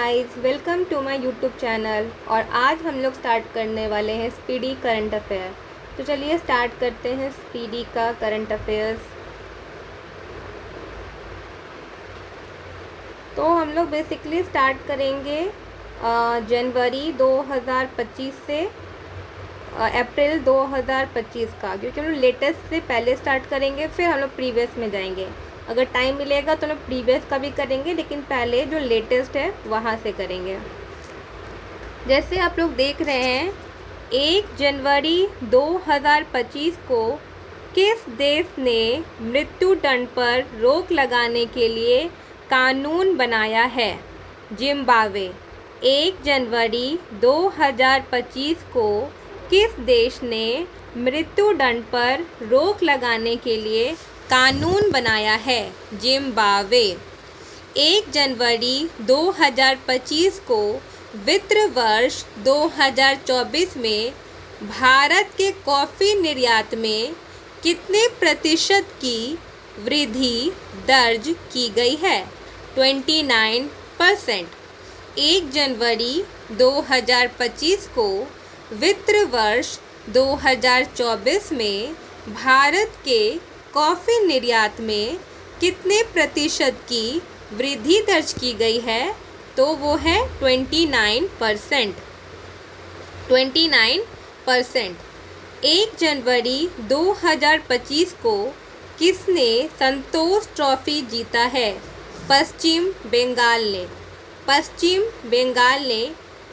Guys, welcome to my YouTube channel. और आज हम लोग स्टार्ट करने वाले हैं स्पीडी करंट अफेयर। तो चलिए स्टार्ट करते हैं स्पीडी का करंट अफेयर्स। तो हम लोग बेसिकली स्टार्ट करेंगे जनवरी 2025 से अप्रैल 2025 का, क्योंकि हम लोग लेटेस्ट से पहले स्टार्ट करेंगे, फिर हम लोग प्रीवियस में जाएंगे। अगर टाइम मिलेगा तो हम लोग प्रीवियस का भी करेंगे, लेकिन पहले जो लेटेस्ट है वहाँ से करेंगे। जैसे आप लोग देख रहे हैं, 1 जनवरी 2025 को किस देश ने मृत्यु दंड पर रोक लगाने के लिए कानून बनाया है? जिम्बाब्वे। 1 जनवरी 2025 को किस देश ने मृत्यु दंड पर रोक लगाने के लिए कानून बनाया है? जिम्बाब्वे। 1 जनवरी 2025 को वित्त वर्ष 2024 में भारत के कॉफ़ी निर्यात में कितने प्रतिशत की वृद्धि दर्ज की गई है? 29%। 1 जनवरी 2025 को वित्त वर्ष 2024 में भारत के कॉफ़ी निर्यात में कितने प्रतिशत की वृद्धि दर्ज की गई है? तो वो है 29%। 29%। 1 जनवरी 2025 को किसने संतोष ट्रॉफी जीता है? पश्चिम बंगाल ने। पश्चिम बंगाल ने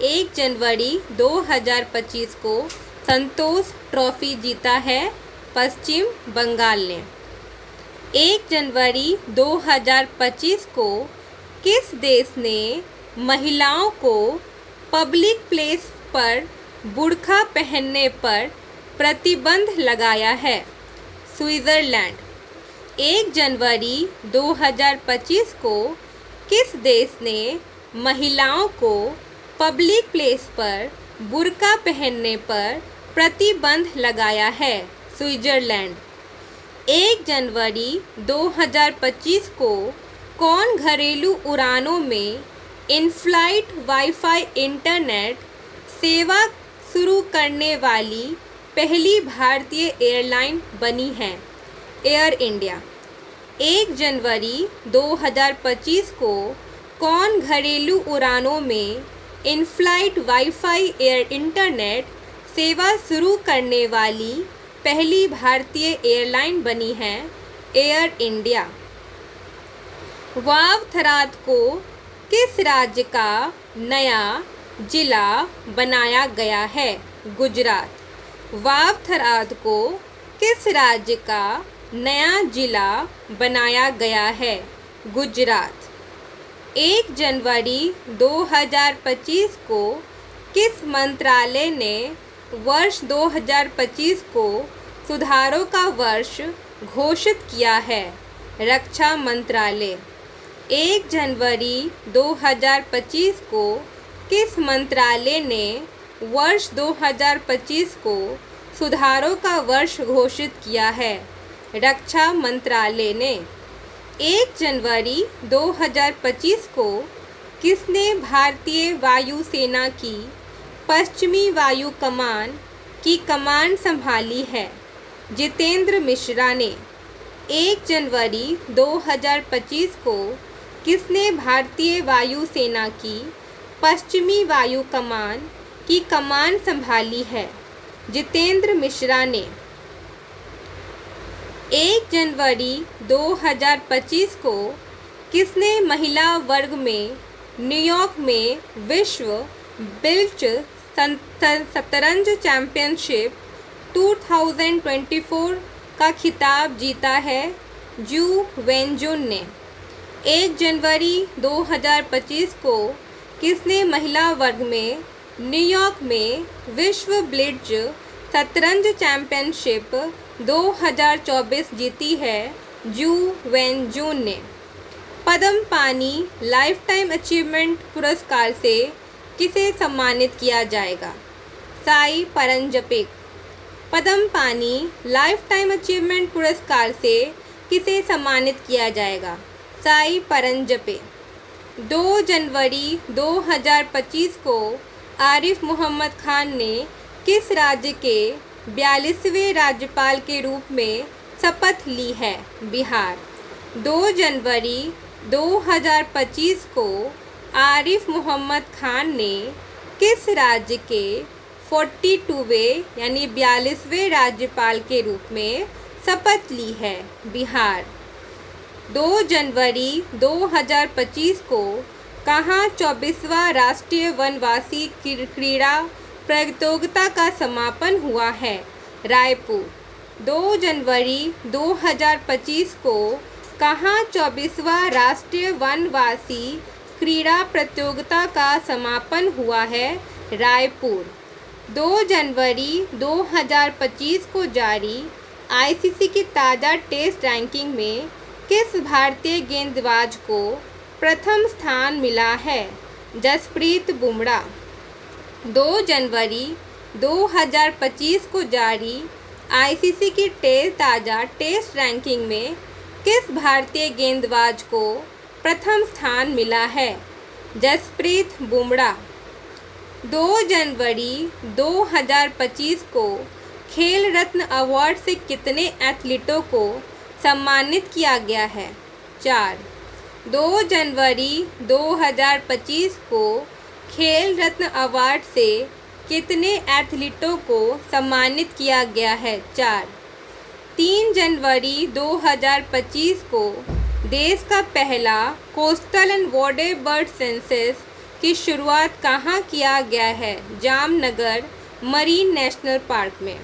1 जनवरी 2025 को संतोष ट्रॉफी जीता है, पश्चिम बंगाल ने। 1 जनवरी 2025 को किस देश ने महिलाओं को पब्लिक प्लेस पर बुर्का पहनने पर प्रतिबंध लगाया है? स्विट्ज़रलैंड। 1 जनवरी 2025 को किस देश ने महिलाओं को पब्लिक प्लेस पर बुर्का पहनने पर प्रतिबंध लगाया है? स्विट्ज़रलैंड। 1 जनवरी 2025 को कौन घरेलू उड़ानों में इन फ्लाइट वाईफाई इंटरनेट सेवा शुरू करने वाली पहली भारतीय एयरलाइन बनी है? Air India. 1 जनवरी 2025 को कौन घरेलू उड़ानों में in flight wifi air internet सेवा शुरू करने वाली पहली भारतीय एयरलाइन बनी है? Air India. वाव थराद को किस राज्य का नया जिला बनाया गया है? गुजरात। वाव थराद को किस राज्य का नया जिला बनाया गया है? गुजरात। 1 जनवरी 2025 को किस मंत्रालय ने वर्ष 2025 को सुधारों का वर्ष घोषित किया है? रक्षा मंत्रालय। 1 जनवरी 2025 को किस मंत्रालय ने वर्ष 2025 को सुधारों का वर्ष घोषित किया है? रक्षा मंत्रालय ने। 1 जनवरी 2025 को किसने भारतीय वायुसेना की पश्चिमी वायु कमान की कमान संभाली है? जितेंद्र मिश्रा ने। 1 जनवरी 2025 को किसने भारतीय वायुसेना की पश्चिमी वायु कमान की कमान संभाली है? जितेंद्र मिश्रा ने। 1 जनवरी 2025 को किसने महिला वर्ग में न्यूयॉर्क में विश्व बिल्च शतरंज चैंपियनशिप 2024 का खिताब जीता है? जू वेनजुन ने। 1 जनवरी 2025 को किसने महिला वर्ग में न्यूयॉर्क में विश्व ब्लिट्ज शतरंज चैंपियनशिप 2024 जीती है? जू वेनजुन ने। पद्म पानी लाइफ टाइम अचीवमेंट पुरस्कार से किसे सम्मानित किया जाएगा? साई परंजपेक। पद्म पानी लाइफ टाइम अचीवमेंट पुरस्कार से किसे सम्मानित किया जाएगा? साई परंजपे। 2 जनवरी 2025 को आरिफ मोहम्मद खान ने किस राज्य के 42वें राज्यपाल के रूप में शपथ ली है? बिहार। 2 जनवरी 2025 को आरिफ मोहम्मद खान ने किस राज्य के 42वें यानी 42वें राज्यपाल के रूप में शपथ ली है? बिहार। 2 जनवरी 2025 को कहाँ 24वां राष्ट्रीय वनवासी क्रीड़ा प्रतियोगिता का समापन हुआ है? रायपुर। 2 जनवरी 2025 को कहाँ 24वां राष्ट्रीय वनवासी क्रीड़ा प्रतियोगिता का समापन हुआ है? रायपुर। 2 जनवरी 2025 को जारी आईसीसी की ताज़ा टेस्ट रैंकिंग में किस भारतीय गेंदबाज को प्रथम स्थान मिला है? जसप्रीत बुमराह। 2 जनवरी 2025 को जारी आईसीसी की ताज़ा टेस्ट रैंकिंग में किस भारतीय गेंदबाज को प्रथम स्थान मिला है? जसप्रीत बुमराह। 2 जनवरी 2025 को खेल रत्न अवार्ड से कितने एथलीटों को सम्मानित किया गया है? 4। 2 जनवरी 2025 को खेल रत्न अवार्ड से कितने एथलीटों को सम्मानित किया गया है? 4। 3 जनवरी 2025 को देश का पहला coastal and water bird census की शुरुआत कहाँ किया गया है? जामनगर मरीन नेशनल पार्क में।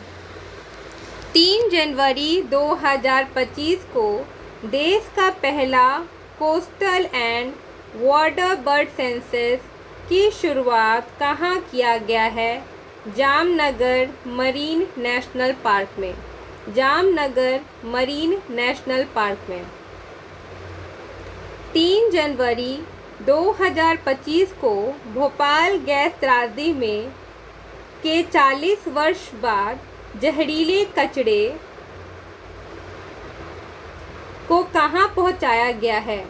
3 जनवरी 2025 को देश का पहला coastal and water bird census की शुरुआत कहाँ किया गया है? जामनगर मरीन नेशनल पार्क में। जामनगर मरीन नेशनल पार्क में। 3 जनवरी 2025 को भोपाल गैस त्रासदी में के 40 वर्ष बाद जहरीले कचरे को कहाँ पहुँचाया गया है?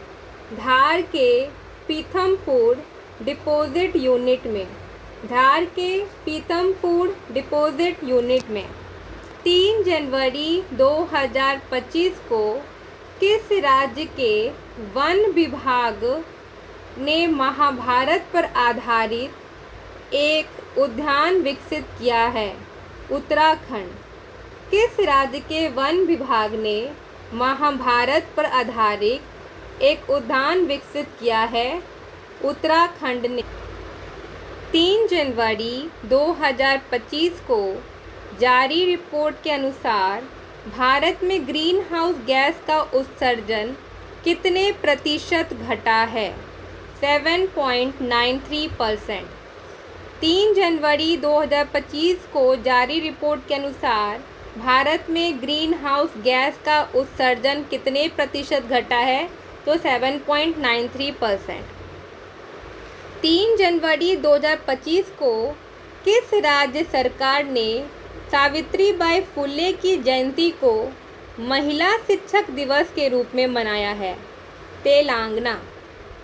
धार के पीथमपुर डिपोजिट यूनिट में। धार के पीथमपुर डिपोजिट यूनिट में। 3 जनवरी 2025 को किस राज्य के वन विभाग ने महाभारत पर आधारित एक उद्यान विकसित किया है? उत्तराखंड। किस राज्य के वन विभाग ने महाभारत पर आधारित एक उद्यान विकसित किया है? उत्तराखंड ने। 3 जनवरी 2025 को जारी रिपोर्ट के अनुसार भारत में ग्रीन हाउस गैस का उत्सर्जन कितने प्रतिशत घटा है? 7.93%। 3 जनवरी 2025 को जारी रिपोर्ट के अनुसार भारत में ग्रीन हाउस गैस का उत्सर्जन कितने प्रतिशत घटा है? तो 7.93%। 3 जनवरी 2025 को किस राज्य सरकार ने सावित्रीबाई फुले की जयंती को महिला शिक्षक दिवस के रूप में मनाया है? तेलंगाना।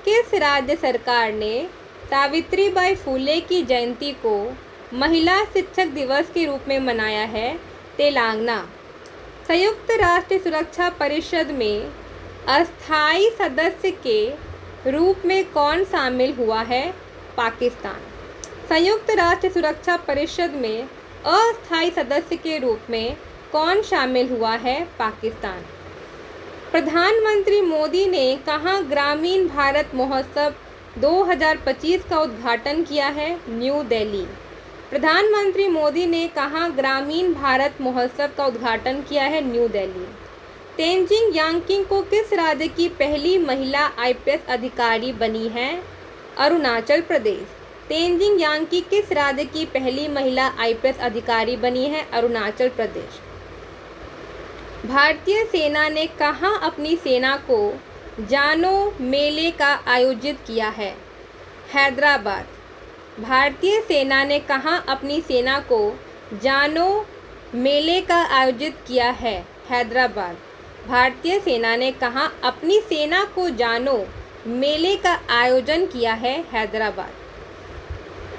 किस राज्य सरकार ने सावित्रीबाई फुले की जयंती को महिला शिक्षक दिवस के रूप में मनाया है? तेलंगाना। संयुक्त राष्ट्र सुरक्षा परिषद में अस्थायी सदस्य के रूप में कौन शामिल हुआ है? पाकिस्तान। संयुक्त राष्ट्र सुरक्षा परिषद में अस्थायी सदस्य के रूप में कौन शामिल हुआ है? पाकिस्तान। प्रधानमंत्री मोदी ने कहाँ ग्रामीण भारत महोत्सव 2025 का उद्घाटन किया है? न्यू दिल्ली। प्रधानमंत्री मोदी ने कहाँ ग्रामीण भारत महोत्सव का उद्घाटन किया है? न्यू दिल्ली। तेंजिंग यांकिंग को किस राज्य की पहली महिला आईपीएस अधिकारी बनी है? अरुणाचल प्रदेश। तेंजिंग यांकी किस राज्य की पहली महिला आईपीएस अधिकारी बनी है? अरुणाचल प्रदेश। भारतीय सेना ने कहाँ अपनी सेना को जानो मेले का आयोजित किया है? हैदराबाद। भारतीय सेना ने कहाँ अपनी सेना को जानो मेले का आयोजित किया है? हैदराबाद। भारतीय सेना ने कहाँ अपनी सेना को जानो मेले का आयोजन किया है? हैदराबाद।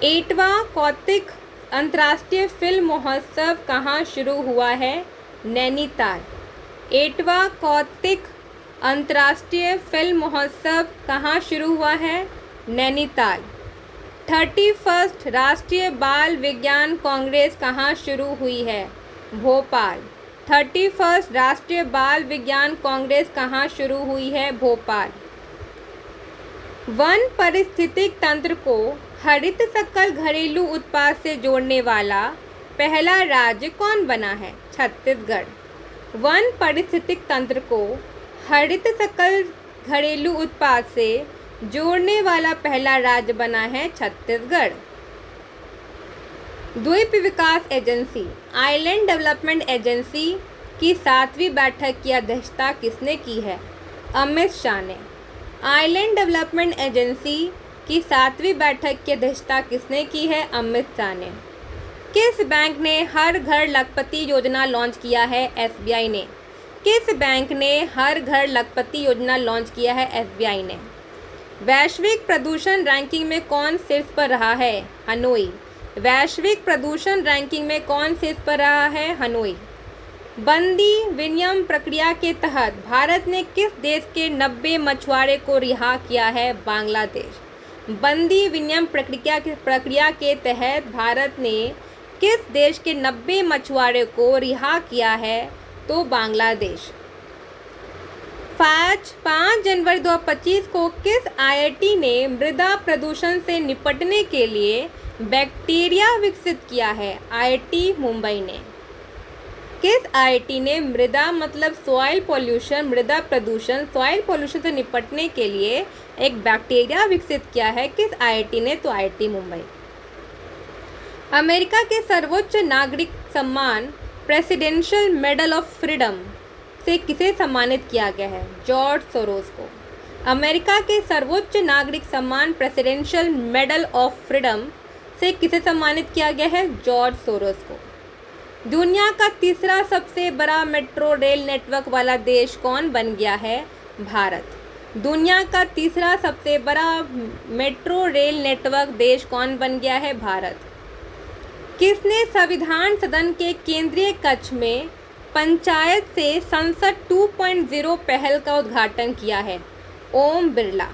8वां कौतिक अंतर्राष्ट्रीय फिल्म महोत्सव कहाँ शुरू हुआ है? नैनीताल। 8वां कौतिक अंतर्राष्ट्रीय फिल्म महोत्सव कहाँ शुरू हुआ है? नैनीताल। 31st राष्ट्रीय बाल विज्ञान कांग्रेस कहाँ शुरू हुई है? भोपाल। 31st राष्ट्रीय बाल विज्ञान कांग्रेस कहाँ शुरू हुई है? भोपाल। वन पारिस्थितिक तंत्र को हरित सकल घरेलू उत्पाद से जोड़ने वाला पहला राज्य कौन बना है? छत्तीसगढ़। वन पारिस्थितिक तंत्र को हरित सकल घरेलू उत्पाद से जोड़ने वाला पहला राज्य बना है छत्तीसगढ़। द्वीप विकास एजेंसी आइलैंड डेवलपमेंट एजेंसी की 7वीं बैठक की अध्यक्षता किसने की है? अमित शाह ने। आइलैंड डेवलपमेंट एजेंसी की 7वीं बैठक की अध्यक्षता किसने की है? अमित शाह ने। किस बैंक ने हर घर लखपति योजना लॉन्च किया है? एसबीआई ने। किस बैंक ने हर घर लखपति योजना लॉन्च किया है? एसबीआई ने। वैश्विक प्रदूषण रैंकिंग में कौन शीर्ष पर रहा है? हनोई। वैश्विक प्रदूषण रैंकिंग में कौन शीर्ष पर रहा है? हनोई। बंदी विनिमय प्रक्रिया के तहत भारत ने किस देश के 90 मछुआरे को रिहा किया है? बांग्लादेश। बंदी विनिमय प्रक्रिया के तहत भारत ने किस देश के 90 मछुआरे को रिहा किया है? तो बांग्लादेश। 5 जनवरी 2025 को किस आईआईटी ने मृदा प्रदूषण से निपटने के लिए बैक्टीरिया विकसित किया है? आईआईटी मुंबई ने। किस आईआईटी ने मृदा मतलब सॉइल पॉल्यूशन मृदा प्रदूषण सॉइल पॉल्यूशन से निपटने के लिए एक बैक्टीरिया विकसित किया है? किस आईआईटी ने? तो आईआईटी मुंबई। अमेरिका के सर्वोच्च नागरिक सम्मान प्रेसिडेंशियल मेडल ऑफ फ्रीडम से किसे सम्मानित किया गया है? जॉर्ज सोरोस को। अमेरिका के सर्वोच्च नागरिक सम्मान प्रेसिडेंशियल मेडल ऑफ फ्रीडम से किसे सम्मानित किया गया है? जॉर्ज सोरोस को। दुनिया का तीसरा सबसे बड़ा मेट्रो रेल नेटवर्क वाला देश कौन बन गया है? भारत। दुनिया का तीसरा सबसे बड़ा मेट्रो रेल नेटवर्क देश कौन बन गया है? भारत। किसने संविधान सदन के केंद्रीय कक्ष में पंचायत से संसद 2.0 पहल का उद्घाटन किया है? ओम बिरला।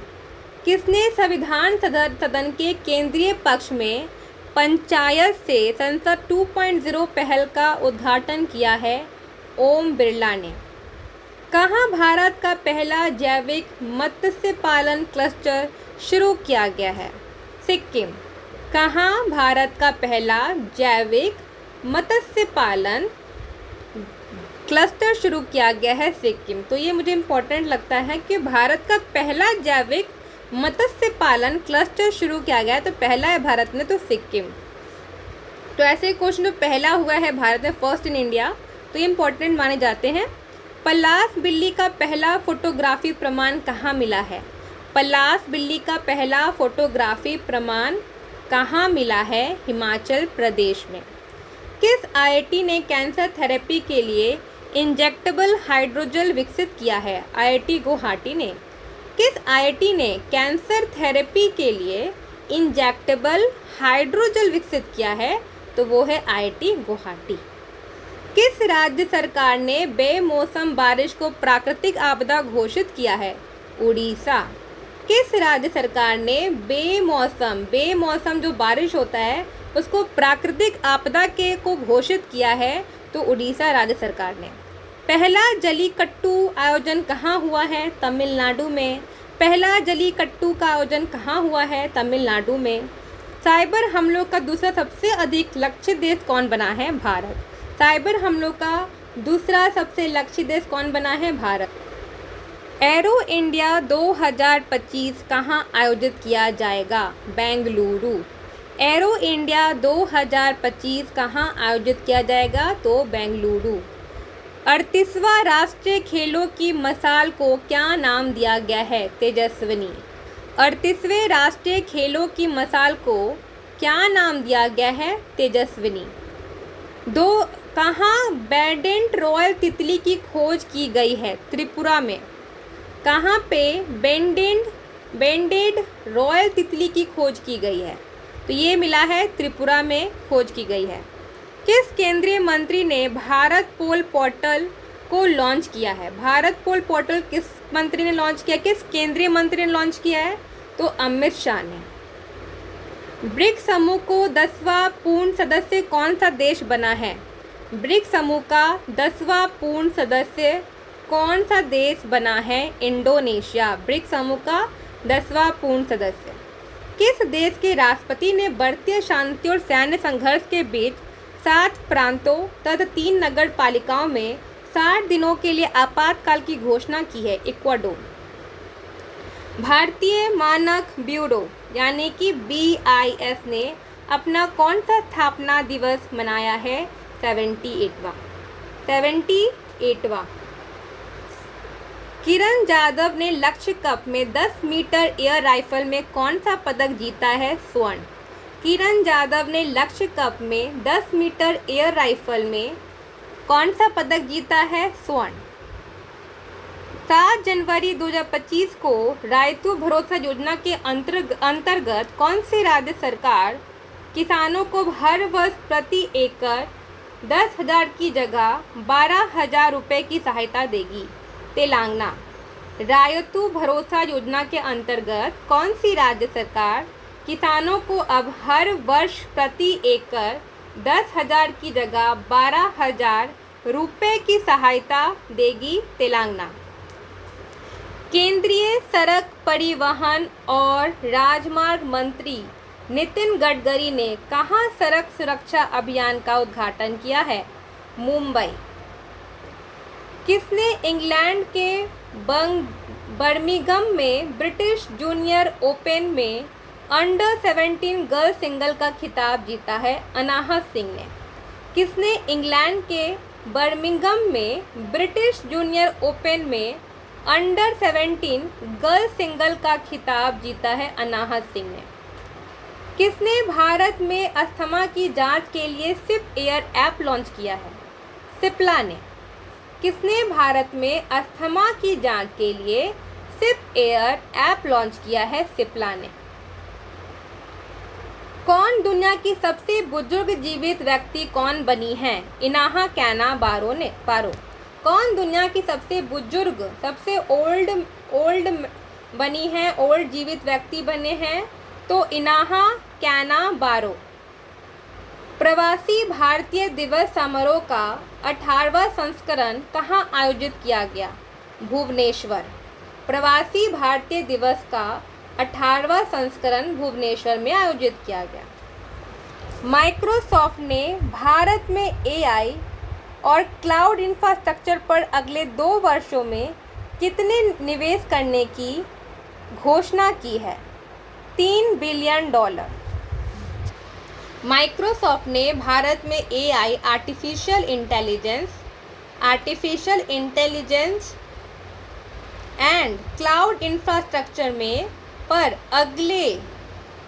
किसने संविधान सदन के केंद्रीय कक्ष में पंचायत से संसद 2.0 पहल का उद्घाटन किया है? ओम बिरला ने। कहाँ भारत का पहला जैविक मत्स्य पालन क्लस्टर शुरू किया गया है? सिक्किम। कहाँ भारत का पहला जैविक मत्स्य पालन क्लस्टर शुरू किया गया है? सिक्किम। तो ये मुझे इम्पोर्टेंट लगता है कि भारत का पहला जैविक मत्स्य पालन क्लस्टर शुरू किया गया है, तो पहला है भारत में, तो सिक्किम। तो ऐसे क्वेश्चन जो पहला हुआ है भारत में, फर्स्ट इन इंडिया, तो ये इम्पोर्टेंट माने जाते हैं। पलाश बिल्ली का पहला फोटोग्राफी प्रमाण कहाँ मिला है? पलाश बिल्ली का पहला फोटोग्राफी प्रमाण कहाँ मिला है? हिमाचल प्रदेश में। किस आईआईटी ने कैंसर थेरेपी के लिए इंजेक्टेबल हाइड्रोजेल विकसित किया है? आईआईटी गुवाहाटी ने। किस आईआईटी ने कैंसर थेरेपी के लिए इंजेक्टेबल हाइड्रोजेल विकसित किया है? तो वो है आईआईटी गुवाहाटी। किस राज्य सरकार ने बेमौसम बारिश को प्राकृतिक आपदा घोषित किया है? उड़ीसा। किस राज्य सरकार ने बेमौसम जो बारिश होता है उसको प्राकृतिक आपदा के को घोषित किया है? तो उड़ीसा राज्य सरकार ने। पहला जलीकट्टू आयोजन कहाँ हुआ है? तमिलनाडु में। पहला जलीकट्टू का आयोजन कहाँ हुआ है? तमिलनाडु में। साइबर हमलों का दूसरा सबसे अधिक लक्षित देश कौन बना है? भारत। साइबर हमलों का दूसरा सबसे लक्षित देश कौन बना है? भारत। एरो इंडिया 2025 कहाँ आयोजित किया जाएगा? बेंगलुरु। एरो इंडिया 2025 कहाँ आयोजित किया जाएगा? तो बेंगलुरु। 38वां राष्ट्रीय खेलों की मशाल को क्या नाम दिया गया है? तेजस्विनी। 38वें राष्ट्रीय खेलों की मशाल को क्या नाम दिया गया है? तेजस्विनी। कहाँ बेंडेंट रॉयल तितली की खोज की गई है? त्रिपुरा में। कहाँ पे बेंडेंट बैंडेड रॉयल तितली की खोज की गई है? तो ये मिला है त्रिपुरा में खोज की गई है। किस केंद्रीय मंत्री ने भारत पोल पोर्टल को लॉन्च किया है? भारत पोल पोर्टल किस मंत्री ने लॉन्च किया? किस केंद्रीय मंत्री ने लॉन्च किया है? तो अमित शाह ने। ब्रिक्स समूह को 10वां पूर्ण सदस्य कौन सा देश बना है? ब्रिक्स समूह का 10वां पूर्ण सदस्य कौन सा देश बना है? इंडोनेशिया। ब्रिक्स समूह का 10वां पूर्ण सदस्य। किस देश के राष्ट्रपति ने बढ़ती शांति और सैन्य संघर्ष के बीच 7 प्रांतों तथा 3 नगर पालिकाओं में 60 दिनों के लिए आपातकाल की घोषणा की है? इक्वाडोर। भारतीय मानक ब्यूरो यानी कि BIS ने अपना कौन सा स्थापना दिवस मनाया है? 78वां। किरण जाधव ने लक्ष्य कप में 10 मीटर एयर राइफल में कौन सा पदक जीता है? स्वर्ण। किरण जाधव ने लक्ष्य कप में 10 मीटर एयर राइफल में कौन सा पदक जीता है? स्वर्ण। 7 जनवरी 2025 को रायतु भरोसा योजना के अंतर्गत कौन सी राज्य सरकार किसानों को हर वर्ष प्रति एकड़ 10,000 की जगह 12,000 रुपये की सहायता देगी? तेलंगाना। रायतु भरोसा योजना के अंतर्गत कौन सी राज्य सरकार किसानों को अब हर वर्ष प्रति एकड़ 10,000 की जगह 12,000 रुपये की सहायता देगी? तेलंगाना। केंद्रीय सड़क परिवहन और राजमार्ग मंत्री नितिन गडकरी ने कहाँ सड़क सुरक्षा अभियान का उद्घाटन किया है? मुंबई। किसने इंग्लैंड के बर्मिंघम में ब्रिटिश जूनियर ओपन में अंडर 17 गर्ल्स सिंगल का खिताब जीता है? अनाहत सिंह ने। किसने इंग्लैंड के बर्मिंघम में ब्रिटिश जूनियर ओपन में अंडर 17 गर्ल्स सिंगल का खिताब जीता है? अनाहत सिंह ने। किसने भारत में अस्थमा की जांच के लिए सिप एयर ऐप लॉन्च किया है? सिप्ला ने। किसने भारत में अस्थमा की जांच के लिए सिप एयर ऐप लॉन्च किया है? सिप्ला ने। कौन दुनिया की सबसे बुजुर्ग जीवित व्यक्ति कौन बनी है? इनाहा कैना बारो। कौन दुनिया की सबसे बुजुर्ग सबसे ओल्ड बनी है, ओल्ड जीवित व्यक्ति बने हैं? तो इनाहा कैना बारो। प्रवासी भारतीय दिवस समारोह का 18वां संस्करण कहाँ आयोजित किया गया? भुवनेश्वर। प्रवासी भारतीय दिवस का 18वां संस्करण भुवनेश्वर में आयोजित किया गया। माइक्रोसॉफ्ट ने भारत में AI और क्लाउड इंफ्रास्ट्रक्चर पर अगले 2 वर्षों में कितने निवेश करने की घोषणा की है? $3 बिलियन। माइक्रोसॉफ्ट ने भारत में AI artificial intelligence and cloud infrastructure में पर अगले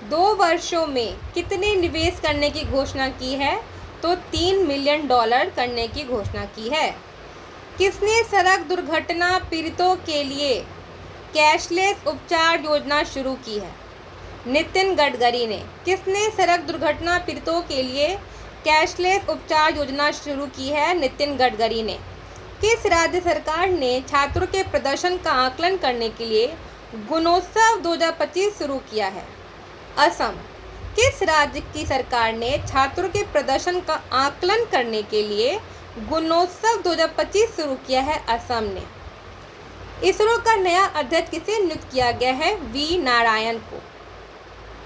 2 वर्षों में कितने निवेश करने की घोषणा की है? तो $3 मिलियन करने की घोषणा की है। किसने सड़क दुर्घटना पीड़ितों के लिए कैशलेस उपचार योजना शुरू की है? नितिन गडकरी ने। किसने सड़क दुर्घटना पीड़ितों के लिए कैशलेस उपचार योजना शुरू की है? नितिन गडकरी ने। किस राज्य सरकार ने छात्रों के प्रदर्शन का आकलन करने के लिए गुणोत्सव 2025 शुरू किया है? असम। किस राज्य की सरकार ने छात्रों के प्रदर्शन का आकलन करने के लिए गुणोत्सव 2025 शुरू किया है? असम ने। इसरो का नया अध्यक्ष किसे नियुक्त किया गया है? वी नारायण को।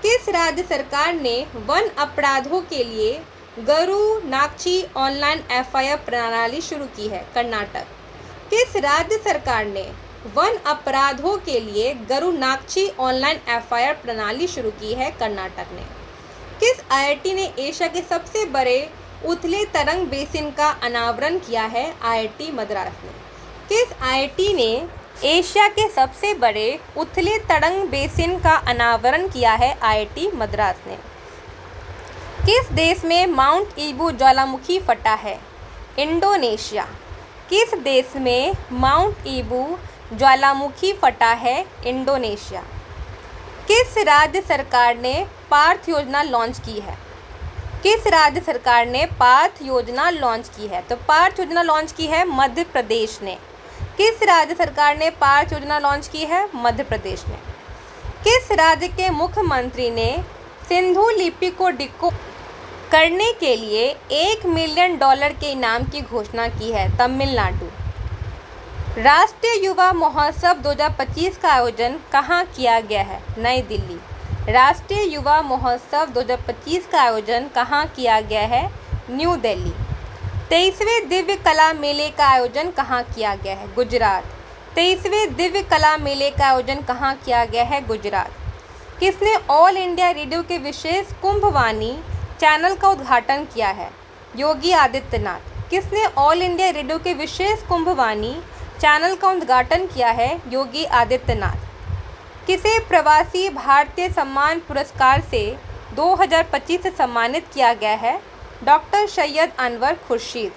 किस राज्य सरकार ने वन अपराधों के लिए गरुनाक्षी ऑनलाइन FIR प्रणाली शुरू की है? कर्नाटक। किस राज्य सरकार ने वन अपराधों के लिए गरुनाक्षी ऑनलाइन FIR प्रणाली शुरू की है? कर्नाटक ने। किस IIT ने एशिया के सबसे बड़े उथले तरंग बेसिन का अनावरण किया है? IIT मद्रास ने। किस IIT ने एशिया के सबसे बड़े उथले तरंग बेसिन का अनावरण किया है? IIT मद्रास ने। किस देश में माउंट ईबू ज्वालामुखी फटा है? इंडोनेशिया। किस देश में माउंट ईबू ज्वालामुखी फटा है? इंडोनेशिया। किस राज्य सरकार ने पार्थ योजना लॉन्च की है? किस राज्य सरकार ने पार्थ योजना लॉन्च की है? तो पार्थ योजना लॉन्च की है मध्य प्रदेश ने। किस राज्य सरकार ने पार्थ योजना लॉन्च की है? मध्य प्रदेश ने। किस राज्य के मुख्यमंत्री ने सिंधु लिपि को डिकोड करने के लिए $1 मिलियन के इनाम की घोषणा की है? तमिलनाडु। राष्ट्रीय युवा महोत्सव 2025 का आयोजन कहाँ किया गया है? नई दिल्ली। राष्ट्रीय युवा महोत्सव 2025 का आयोजन कहाँ किया गया है? न्यू दिल्ली। 23वें दिव्य कला मेले का आयोजन कहाँ किया गया है? गुजरात। 23वें दिव्य कला मेले का आयोजन कहाँ किया गया है? गुजरात। किसने ऑल इंडिया रेडियो के विशेष कुंभवाणी चैनल का उद्घाटन किया है? योगी आदित्यनाथ। किसने ऑल इंडिया रेडियो के विशेष कुंभवाणी चैनल का उद्घाटन किया है? योगी आदित्यनाथ। किसे प्रवासी भारतीय सम्मान पुरस्कार से 2025 से सम्मानित किया गया है? डॉक्टर सैयद अनवर खुर्शीद।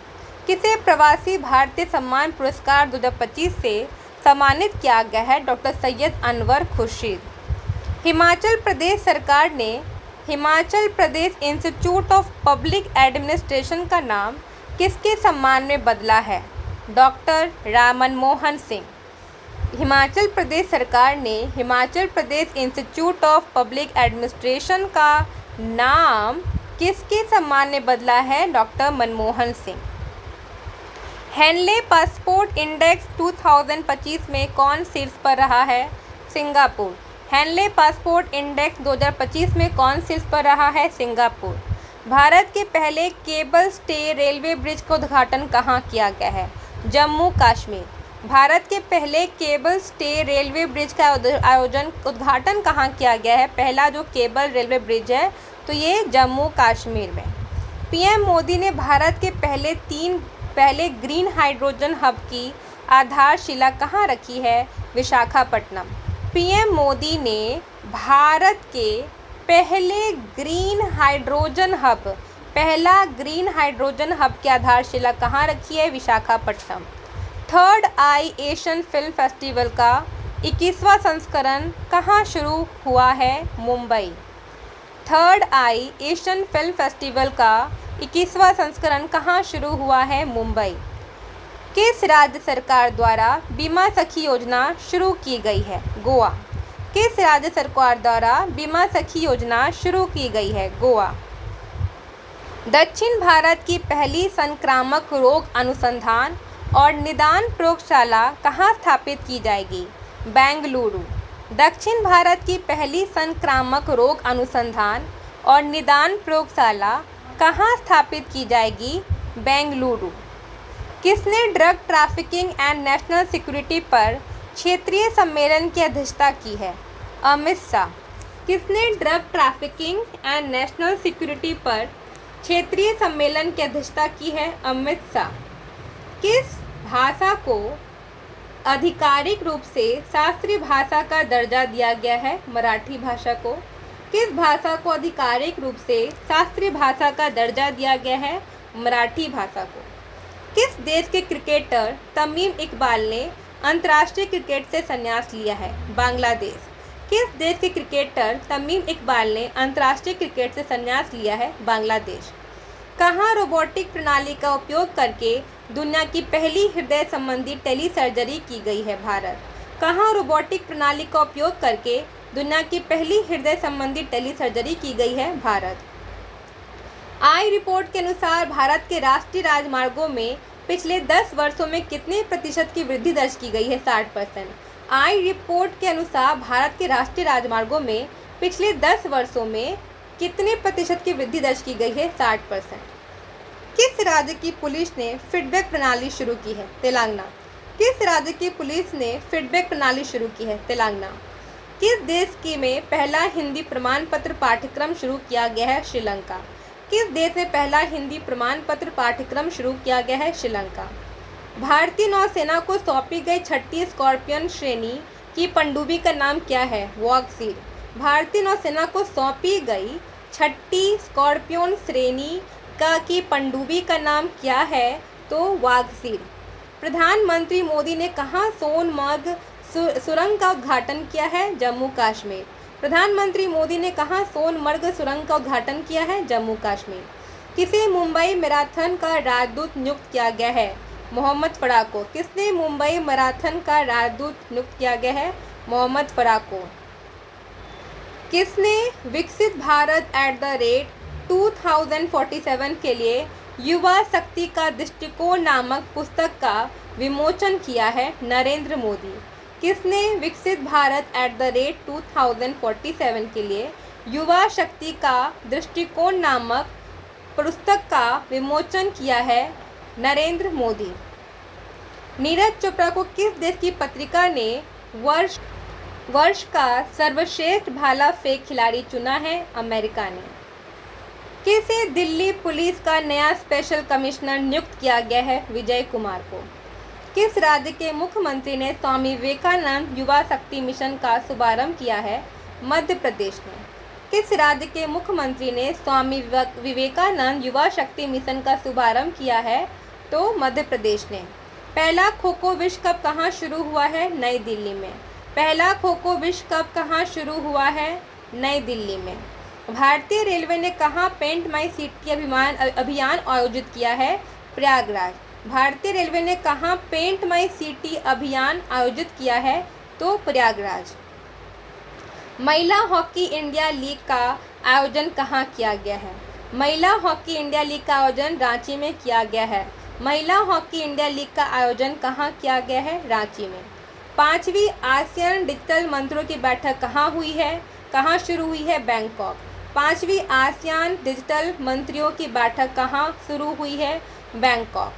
किसे प्रवासी भारतीय सम्मान पुरस्कार 2025 से सम्मानित किया गया है? डॉक्टर सैयद अनवर खुर्शीद। हिमाचल प्रदेश सरकार ने Himachal Pradesh institute of public administration का नाम किसके सम्मान में बदला है? डॉक्टर राम मनमोहन सिंह। हिमाचल प्रदेश सरकार ने Himachal Pradesh institute of public administration का नाम किसके सम्मान में बदला है? Doctor Manmohan Singh. Henley passport index 2025 में कौन शीर्ष पर रहा है? सिंगापुर। हेनले पासपोर्ट इंडेक्स 2025 में कौन शीर्ष पर रहा है? सिंगापुर। भारत के पहले केबल स्टे रेलवे ब्रिज का उद्घाटन कहाँ किया गया है? जम्मू कश्मीर। भारत के पहले केबल स्टे रेलवे ब्रिज का उद्घाटन कहाँ किया गया है? पहला जो केबल रेलवे ब्रिज है तो ये जम्मू कश्मीर में। पीएम मोदी ने भारत के पहले ग्रीन हाइड्रोजन हब की आधारशिला कहाँ रखी है? विशाखापट्टनम। पीएम मोदी ने भारत के पहला ग्रीन हाइड्रोजन हब की आधारशिला कहाँ रखी है? विशाखापट्टनम। थर्ड आई एशियन फिल्म फेस्टिवल का 21वां संस्करण कहाँ शुरू हुआ है? मुंबई। थर्ड आई एशियन फिल्म फेस्टिवल का 21वां संस्करण कहाँ शुरू हुआ है? मुंबई। किस राज्य सरकार द्वारा बीमा सखी योजना शुरू की गई है? गोवा। किस राज्य सरकार द्वारा बीमा सखी योजना शुरू की गई है? गोवा। दक्षिण भारत की पहली संक्रामक रोग अनुसंधान और निदान प्रयोगशाला कहाँ स्थापित की जाएगी? बेंगलुरु। दक्षिण भारत की पहली संक्रामक रोग अनुसंधान और निदान प्रयोगशाला कहाँ स्थापित की जाएगी? बेंगलुरु। किसने drug trafficking and national security पर क्षेत्रीय सम्मेलन की अध्यक्षता की है? अमित शाह। किसने drug trafficking and national security पर क्षेत्रीय सम्मेलन की अध्यक्षता की है? अमित शाह। किस भाषा को आधिकारिक रूप से शास्त्रीय भाषा का दर्जा दिया गया है? मराठी भाषा को। किस भाषा को आधिकारिक रूप से शास्त्रीय भाषा का दर्जा दिया गया है? मराठी भाषा को। किस देश के क्रिकेटर तमीम इकबाल ने अंतर्राष्ट्रीय क्रिकेट से संन्यास लिया है? बांग्लादेश। किस देश के क्रिकेटर तमीम इकबाल ने अंतर्राष्ट्रीय क्रिकेट से संन्यास लिया है? बांग्लादेश। कहाँ रोबोटिक प्रणाली का उपयोग करके दुनिया की पहली हृदय संबंधी टेली सर्जरी की गई है? भारत। कहाँ रोबोटिक प्रणाली का उपयोग करके दुनिया की पहली हृदय संबंधी टेली सर्जरी की गई है? भारत। आई रिपोर्ट के अनुसार भारत के राष्ट्रीय राजमार्गों में पिछले 10 वर्षों में कितने प्रतिशत की वृद्धि दर्ज की गई है? 60%। आई रिपोर्ट के अनुसार भारत के राष्ट्रीय राजमार्गों में पिछले 10 वर्षों में कितने प्रतिशत की वृद्धि दर्ज की गई है? 60%। किस राज्य की पुलिस ने फीडबैक प्रणाली शुरू की है? तेलंगाना। किस राज्य की पुलिस ने फीडबैक प्रणाली शुरू की है? तेलंगाना। किस देश में पहला हिंदी प्रमाण पत्र पाठ्यक्रम शुरू किया गया है? श्रीलंका। किस देश में पहला हिंदी प्रमाण पत्र पाठ्यक्रम शुरू किया गया है? श्रीलंका। भारतीय नौसेना को सौंपी गई 6ठी स्कॉर्पियन श्रेणी की पनडुब्बी का नाम क्या है? वागसीर। भारतीय नौसेना को सौंपी गई 6ठी स्कॉर्पियन श्रेणी की पनडुब्बी का नाम क्या है? तो वागसीर। प्रधानमंत्री मोदी ने कहाँ सोनमर्ग सुरंग का उद्घाटन किया है? जम्मू कश्मीर। प्रधानमंत्री मोदी ने कहाँ सोनमर्ग सुरंग का उद्घाटन किया है? जम्मू कश्मीर। किसे मुंबई मैराथन का राजदूत नियुक्त किया गया है? मोहम्मद फराह को। किसने मुंबई मैराथन का राजदूत नियुक्त किया गया है? मोहम्मद फराह को। किसने विकसित भारत @2047 के लिए युवा शक्ति का दृष्टिकोण नामक पुस्तक का विमोचन किया है? नरेंद्र मोदी। किसने विकसित भारत @2047 के लिए युवा शक्ति का दृष्टिकोण नामक पुस्तक का विमोचन किया है? नरेंद्र मोदी। नीरज चोपड़ा को किस देश की पत्रिका ने वर्ष का सर्वश्रेष्ठ भाला फेंक खिलाड़ी चुना है? अमेरिका ने। किसे दिल्ली पुलिस का नया स्पेशल कमिश्नर नियुक्त किया गया है? विजय कुमार को। किस राज्य के मुख्यमंत्री ने स्वामी विवेकानंद युवा शक्ति मिशन का शुभारंभ किया है? मध्य प्रदेश ने। किस राज्य के मुख्यमंत्री ने स्वामी विवेकानंद युवा शक्ति मिशन का शुभारंभ किया है? तो मध्य प्रदेश ने। पहला खो खो विश्व कप कहाँ शुरू हुआ है? नई दिल्ली में। पहला खो खो विश्व कप कहाँ शुरू हुआ है? नई दिल्ली में। भारतीय रेलवे ने कहाँ पेंट माई सिटी अभियान आयोजित किया है? प्रयागराज। भारतीय रेलवे ने कहाँ पेंट माई सिटी अभियान आयोजित किया है? तो प्रयागराज। महिला हॉकी इंडिया लीग का आयोजन कहाँ किया गया है? महिला हॉकी इंडिया लीग का आयोजन रांची में किया गया है। महिला हॉकी इंडिया लीग का आयोजन कहाँ किया गया है? रांची में। 5वीं आसियान डिजिटल मंत्रियों की बैठक कहाँ हुई है? कहाँ शुरू हुई है? बैंकॉक। 5वीं आसियान डिजिटल मंत्रियों की बैठक कहाँ शुरू हुई है? बैंकॉक।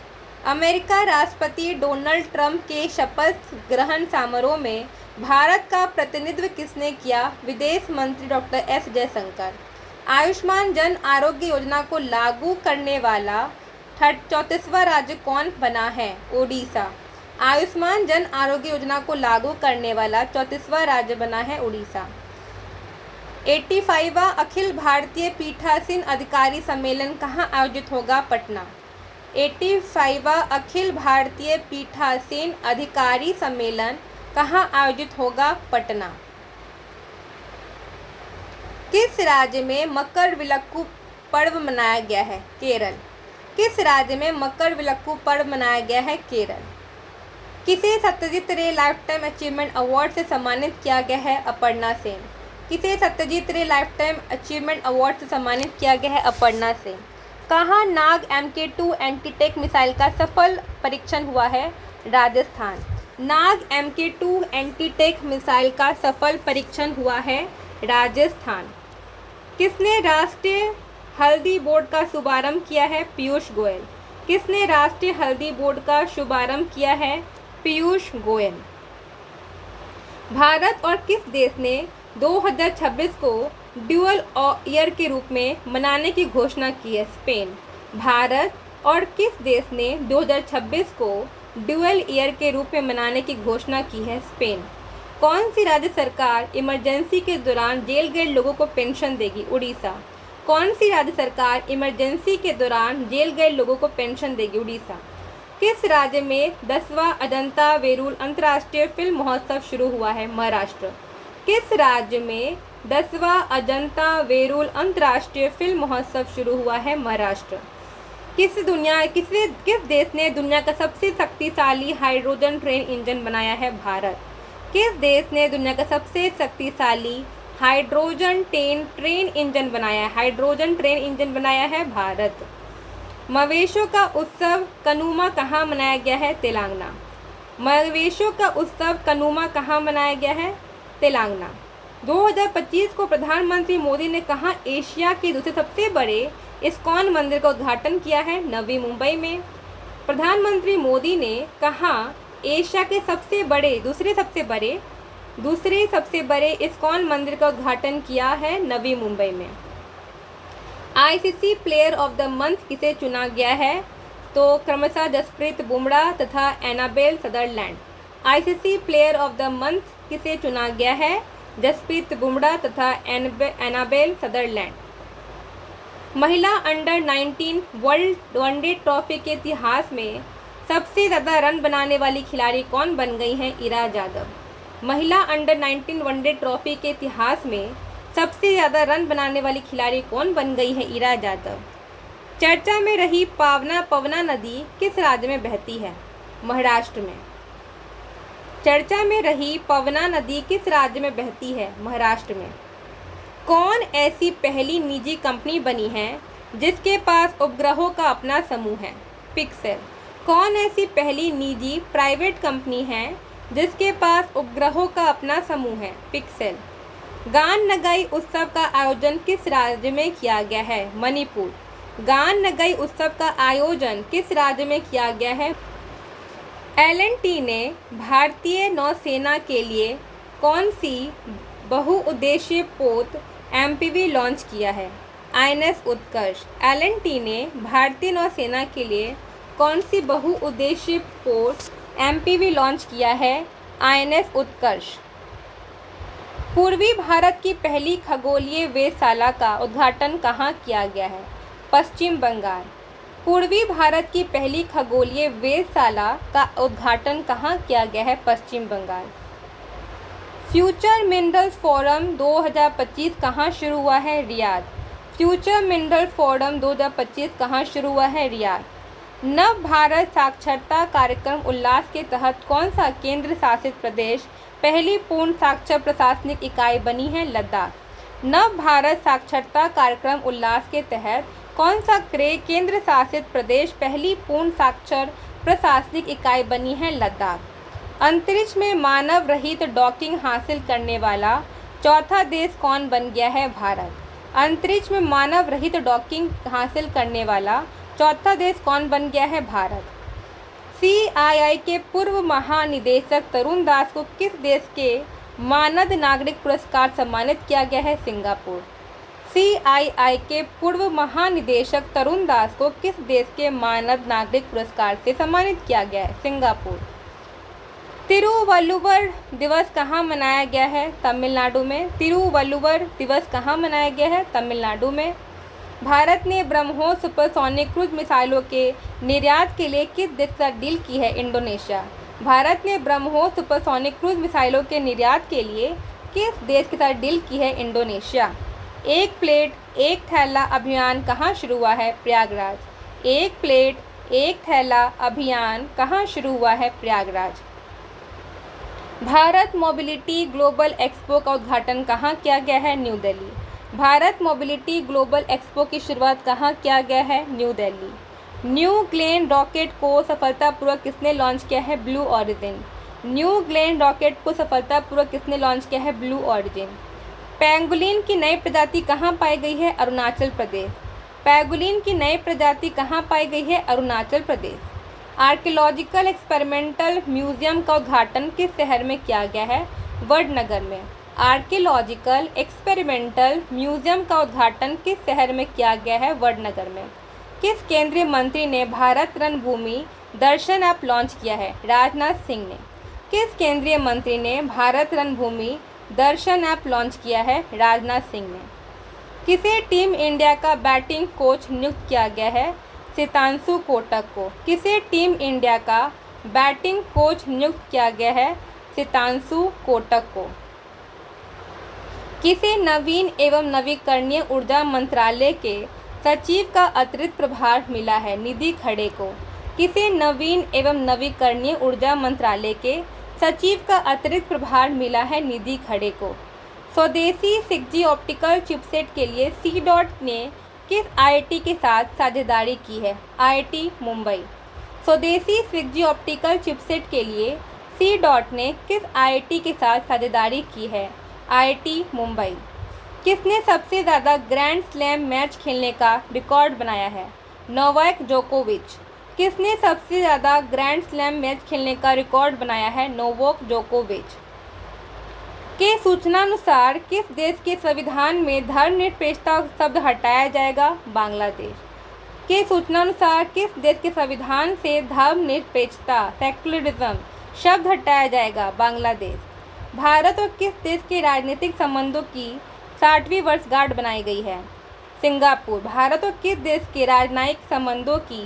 अमेरिका राष्ट्रपति डोनाल्ड ट्रंप के शपथ ग्रहण समारोह में भारत का प्रतिनिधित्व किसने किया? विदेश मंत्री डॉक्टर एस जयशंकर। आयुष्मान जन आरोग्य योजना को लागू करने वाला 34वां राज्य कौन बना है? ओडिशा। आयुष्मान जन आरोग्य योजना को लागू करने वाला 34वां राज्य बना है ओडिशा। 85वां अखिल भारतीय पीठासीन अधिकारी सम्मेलन कहाँ आयोजित होगा? पटना। 85वां अखिल भारतीय पीठासीन अधिकारी सम्मेलन कहाँ आयोजित होगा? पटना। किस राज्य में मकरविलक्कू पर्व मनाया गया है? केरल। किस राज्य में मकरविलक्कू पर्व मनाया गया है? केरल। किसे सत्यजीत रे लाइफ टाइम अचीवमेंट अवार्ड से सम्मानित किया गया है? अपर्णा सेन। किसे सत्यजीत रे लाइफ टाइम अचीवमेंट अवार्ड से सम्मानित किया गया है? अपर्णा सेन। कहाँ नाग MK2 एंटीटेक मिसाइल का सफल परीक्षण हुआ है? राजस्थान। नाग MK2 एंटीटेक मिसाइल का सफल परीक्षण हुआ है? राजस्थान। किसने राष्ट्रीय हल्दी बोर्ड का शुभारंभ किया है? पीयूष गोयल। किसने राष्ट्रीय हल्दी बोर्ड का शुभारंभ किया है? पीयूष गोयल। भारत और किस देश ने 2026 को ड्यूअल ईयर के रूप में मनाने की घोषणा की है? स्पेन। भारत और किस देश ने 2026 को ड्यूअल ईयर के रूप में मनाने की घोषणा की है? स्पेन। कौन सी राज्य सरकार इमरजेंसी के दौरान जेल गए लोगों को पेंशन देगी? उड़ीसा। कौन सी राज्य सरकार इमरजेंसी के दौरान जेल गए लोगों को पेंशन देगी? उड़ीसा। किस राज्य में 10वां अजंता वेरूल अंतर्राष्ट्रीय फिल्म महोत्सव शुरू हुआ है? महाराष्ट्र। किस राज्य में 10वां अजंता वेरूल अंतर्राष्ट्रीय फिल्म महोत्सव शुरू हुआ है? महाराष्ट्र। किस देश ने दुनिया का सबसे शक्तिशाली हाइड्रोजन ट्रेन इंजन बनाया है? भारत। किस देश ने दुनिया का सबसे शक्तिशाली हाइड्रोजन ट्रेन इंजन बनाया है? हाइड्रोजन ट्रेन इंजन बनाया है? भारत। मवेशियों का उत्सव कनुमा कहाँ मनाया गया है? तेलंगाना। मवेशियों का उत्सव कनुमा कहाँ मनाया गया है? तेलंगाना। 2025 को प्रधानमंत्री मोदी ने कहाँ एशिया के दूसरे सबसे बड़े इस्कॉन मंदिर का उद्घाटन किया है? नवी मुंबई में। प्रधानमंत्री मोदी ने कहाँ एशिया के दूसरे सबसे बड़े इस्कॉन मंदिर का उद्घाटन किया है? नवी मुंबई में। ICC player of the month किसे चुना गया है? तो क्रमशः जसप्रीत बुमराह तथा Annabel Sutherland. ICC player of the month किसे चुना गया है? जसप्रीत बुमराह तथा एनाबेल सदरलैंड। महिला अंडर 19 वर्ल्ड वनडे ट्रॉफी के इतिहास में सबसे ज़्यादा रन बनाने वाली खिलाड़ी कौन बन गई हैं? इरा यादव। महिला अंडर 19 वनडे ट्रॉफी के इतिहास में सबसे ज़्यादा रन बनाने वाली खिलाड़ी कौन बन गई है? इरा यादव। चर्चा में रही पवना नदी किस राज्य में बहती है? महाराष्ट्र में। चर्चा में रही पवना नदी किस राज्य में बहती है? महाराष्ट्र में। कौन ऐसी पहली निजी कंपनी बनी है जिसके पास उपग्रहों का अपना समूह है? पिक्सेल। कौन ऐसी पहली निजी प्राइवेट कंपनी है जिसके पास उपग्रहों का अपना समूह है? पिक्सेल। गान नगाई उत्सव का आयोजन किस राज्य में किया गया है? मणिपुर। गान नगाई उत्सव का आयोजन किस राज्य में किया गया है? L&T ने भारतीय नौसेना के लिए कौन सी बहुउद्देशीय पोत MPV लॉन्च किया है? INS उत्कर्ष। L&T ने भारतीय नौसेना के लिए कौन सी बहुउद्देशीय पोत MPV लॉन्च किया है? INS उत्कर्ष। पूर्वी भारत की पहली खगोलीय वेधशाला का उद्घाटन कहाँ किया गया है? पश्चिम बंगाल। पूर्वी भारत की पहली खगोलीय वेधशाला का उद्घाटन कहाँ किया गया है? पश्चिम बंगाल। फ्यूचर मिनरल्स फोरम 2025 कहाँ शुरू हुआ है? रियाद। फ्यूचर मिनरल फोरम 2025 कहाँ शुरू हुआ है? रियाद। नव भारत साक्षरता कार्यक्रम उल्लास के तहत कौन सा केंद्र शासित प्रदेश पहली पूर्ण साक्षर प्रशासनिक इकाई बनी है? लद्दाख। नव भारत साक्षरता कार्यक्रम उल्लास के तहत कौन सा केंद्र शासित प्रदेश पहली पूर्ण साक्षर प्रशासनिक इकाई बनी है? लद्दाख। अंतरिक्ष में मानव रहित डॉकिंग हासिल करने वाला चौथा देश कौन बन गया है? भारत। अंतरिक्ष में मानव रहित डॉकिंग हासिल करने वाला चौथा देश कौन बन गया है? भारत। CII के पूर्व महानिदेशक तरुण दास को किस देश के मानद नागरिक पुरस्कार सम्मानित किया गया है? सिंगापुर। CII के पूर्व महानिदेशक तरुण दास को किस देश के मानद नागरिक पुरस्कार से सम्मानित किया गया है? सिंगापुर। तिरुवल्लुवर दिवस कहाँ मनाया गया है? तमिलनाडु में। तिरुवल्लुवर दिवस कहाँ मनाया गया है? तमिलनाडु में। भारत ने ब्रह्मोस सुपरसोनिक क्रूज मिसाइलों के निर्यात के लिए किस देश के साथ डील की है? इंडोनेशिया। भारत ने ब्रह्मोस सुपरसोनिक क्रूज मिसाइलों के निर्यात के लिए किस देश के साथ डील की है? इंडोनेशिया। एक प्लेट एक थैला अभियान कहाँ शुरू हुआ है? प्रयागराज। एक प्लेट एक थैला अभियान कहाँ शुरू हुआ है? Prayagraj. Bharat mobility global expo का उद्घाटन कहाँ किया गया है? New Delhi. Bharat mobility global expo की शुरुआत कहाँ किया गया है? New Delhi. New Glenn rocket को सफलतापूर्वक किसने लॉन्च किया है? Blue origin. New Glenn rocket को सफलतापूर्वक किसने लॉन्च किया है? Blue origin. पैंगोलिन की नई प्रजाति कहाँ पाई गई है? अरुणाचल प्रदेश। पैंगोलिन की नई प्रजाति कहाँ पाई गई है? Arunachal Pradesh. Archaeological experimental museum का उद्घाटन किस शहर में किया गया है? वडनगर में। आर्कियोलॉजिकल एक्सपेरिमेंटल म्यूजियम का उद्घाटन किस शहर में किया गया है? वडनगर में। किस केंद्रीय मंत्री ने भारत रणभूमि दर्शन ऐप लॉन्च किया है? राजनाथ सिंह ने। किस केंद्रीय मंत्री ने भारत रणभूमि दर्शन ऐप लॉन्च किया है? राजनाथ सिंह ने। किसे टीम इंडिया का बैटिंग कोच नियुक्त किया गया है? सितांशु कोटक को। किसे टीम इंडिया का बैटिंग कोच नियुक्त किया गया है? सितांशु कोटक को। किसे नवीन एवं नवीकरणीय ऊर्जा मंत्रालय के सचिव का अतिरिक्त प्रभार मिला है? निधि खड़े को। किसे नवीन एवं नवीकरणीय ऊर्जा मंत्रालय के सचिव का अतिरिक्त प्रभार मिला है? निधि खड़े को। स्वदेशी 6G ऑप्टिकल चिपसेट के लिए C ने किस IIT के साथ साझेदारी की है? IIT मुंबई। स्वदेशी 6G ऑप्टिकल चिपसेट के लिए C ने किस IIT के साथ साझेदारी की है? IIT मुंबई। किसने सबसे ज़्यादा ग्रैंड स्लैम मैच खेलने का रिकॉर्ड बनाया है? नोवाक जोकोविच। किसने सबसे ज़्यादा ग्रैंड स्लैम मैच खेलने का रिकॉर्ड बनाया है? नोवाक जोकोविच। के सूचनानुसार किस देश के संविधान में धर्मनिरपेक्षता शब्द हटाया जाएगा? बांग्लादेश। के सूचनानुसार किस देश के संविधान से धर्मनिरपेक्षता सेक्युलरिज्म शब्द हटाया जाएगा? बांग्लादेश। भारत और किस देश के राजनीतिक संबंधों की 60वीं वर्षगांठ बनाई गई है? सिंगापुर। भारत और किस देश के राजनयिक संबंधों की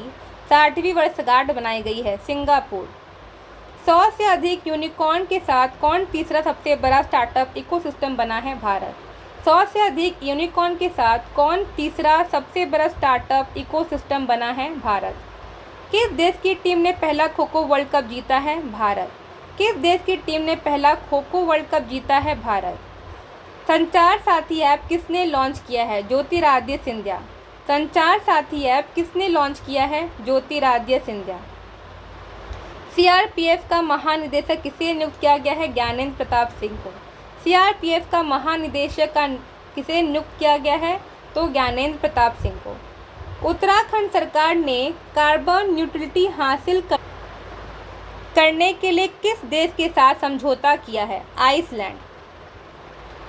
60वीं वर्षगांठ बनाई गई है? सिंगापुर। 100 से अधिक यूनिकॉर्न के साथ कौन तीसरा सबसे बड़ा स्टार्टअप इकोसिस्टम बना है? भारत। 100 से अधिक यूनिकॉर्न के साथ कौन तीसरा सबसे बड़ा स्टार्टअप इकोसिस्टम बना है? भारत। किस देश की टीम ने पहला खो खो वर्ल्ड कप जीता है? भारत। किस देश की टीम ने पहला खो खो वर्ल्ड कप जीता है? भारत। संचार साथी ऐप किसने लॉन्च किया है? ज्योतिरादित्य सिंधिया। संचार साथी ऐप किसने लॉन्च किया है? ज्योतिरादित्य सिंधिया। सीआरपीएफ का महानिदेशक किसे नियुक्त किया गया है? ज्ञानेंद्र प्रताप सिंह को। सीआरपीएफ का महानिदेशक किसे नियुक्त किया गया है? तो ज्ञानेंद्र प्रताप सिंह को। उत्तराखंड सरकार ने कार्बन न्यूट्रलिटी हासिल करने के लिए किस देश के साथ समझौता किया है? आइसलैंड।